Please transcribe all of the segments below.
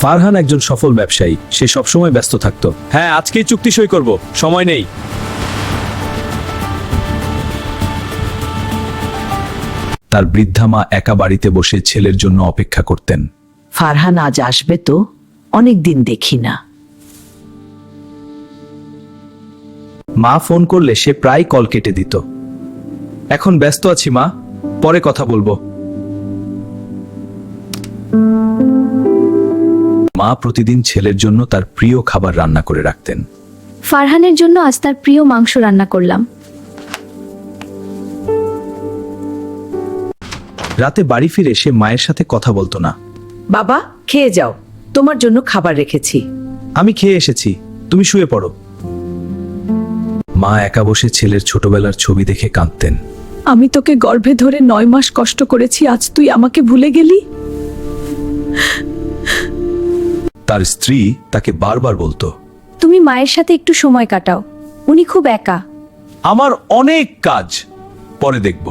ফারহান একজন সফল ব্যবসায়ী, সে সবসময় ব্যস্ত থাকতো। হ্যাঁ, আজকেই চুক্তি সই করব, সময় নেই। তার বৃদ্ধা মা একা বাড়িতে বসে ছেলের জন্য অপেক্ষা করতেন। ফারহান আজ আসবে তো, অনেক দিন দেখি না। মা ফোন করলে সে প্রায় কল কেটে দিত। এখন ব্যস্ত আছি মা, পরে কথা বলবো। মা প্রতিদিন ছেলের জন্য তার প্রিয় খাবার রান্না করে রাখতেন। ফারহানের জন্য আজ তার প্রিয় মাংস রান্না করলাম। রাতে বাড়ি ফিরে সে মায়ের সাথে কথা বলতো না। বাবা, খেয়ে যাও, তোমার জন্য খাবার রেখেছি। আমি খেয়ে এসেছি, তুমি শুয়ে পড়ো। মা একা বসে ছেলের ছোটবেলার ছবি দেখে কাঁদতেন। আমি তোকে গর্ভে ধরে 9 মাস কষ্ট করেছি, আজ তুই আমাকে ভুলে গেলি। তার স্ত্রী তাকে বারবার বলতো, তুমি মায়ের সাথে একটু সময় কাটাও, উনি খুব একা। আমার অনেক কাজ, পরে দেখব।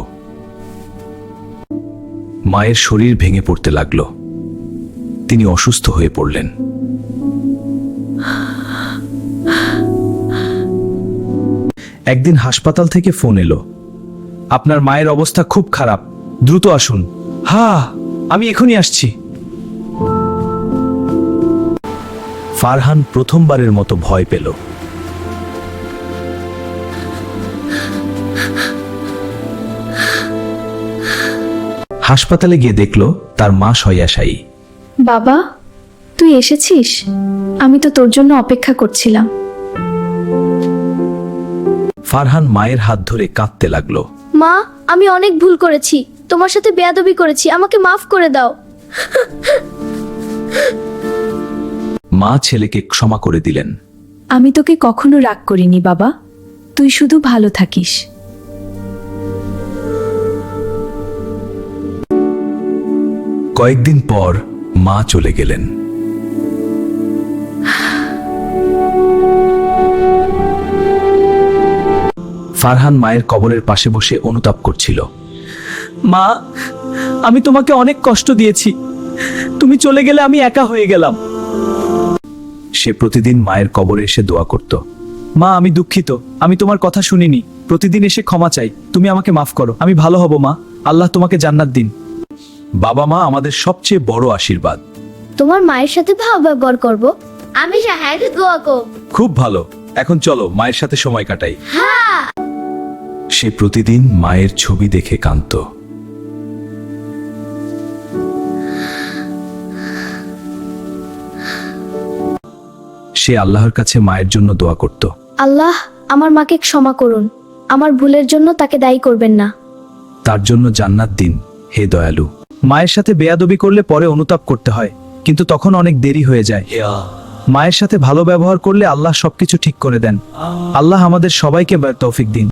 মায়ের শরীর ভেঙে পড়তে লাগলো, তিনি অসুস্থ হয়ে পড়লেন। একদিন হাসপাতাল থেকে ফোন এলো, আপনার মায়ের অবস্থা খুব খারাপ, দ্রুত আসুন। হ্যাঁ, আমি এখনই আসছি। ফারহান প্রথমবারের মতো ভয় পেল। হাসপাতালে গিয়ে দেখলো তার মা শয্যাশায়ী। বাবা, তুই এসেছিস? আমি তো তোর জন্য অপেক্ষা করছিলাম। ফারহান মায়ের হাত ধরে কাঁদতে লাগলো। মা, আমি অনেক ভুল করেছি, তোমার সাথে বেয়াদবি করেছি, আমাকে মাফ করে দাও। মা ছেলেকে ক্ষমা করে দিলেন। আমি তোকে কখনো রাগ করিনি বাবা, তুই শুধু ভালো থাকিস। কয়েকদিন পর মা চলে গেলেন। ফারহান মায়ের কবরের পাশে বসে অনুতাপ করছিল। মা, আমি তোমাকে অনেক কষ্ট দিয়েছি, তুমি চলে গেলে আমি একা হয়ে গেলাম। সে প্রতিদিন মায়ের কবরে এসে দোয়া করত। মা, আমি দুঃখিত, আমি তোমার কথা শুনিনি, প্রতিদিন এসে ক্ষমা চাই, তুমি আমাকে মাফ করো, আমি ভালো হব মা, আল্লাহ তোমাকে জান্নাত দিন। বাবা মা আমাদের সবচেয়ে বড় আশীর্বাদ। তোমার মায়ের সাথে ভালো ব্যবহার করব, আমি সাহায্য দোয়া করব। খুব ভালো, এখন চলো মায়ের সাথে সময় কাটাই। সে প্রতিদিন মায়ের ছবি দেখে কাঁদত। সে আল্লাহর কাছে মায়ের জন্য দোয়া করত। আল্লাহ, আমার মাকে ক্ষমা করুন, আমার ভুলের জন্য তাকে দায়ী করবেন না। তার জন্য জান্নাত দিন, হে দয়ালু। মায়ের সাথে বেয়াদবি করলে পরে অনুতাপ করতে হয়, কিন্তু তখন অনেক দেরি হয়ে যায়। মায়ের সাথে ভালো ব্যবহার করলে আল্লাহ সবকিছু ঠিক করে দেন। আল্লাহ আমাদের সবাইকে তৌফিক দিন।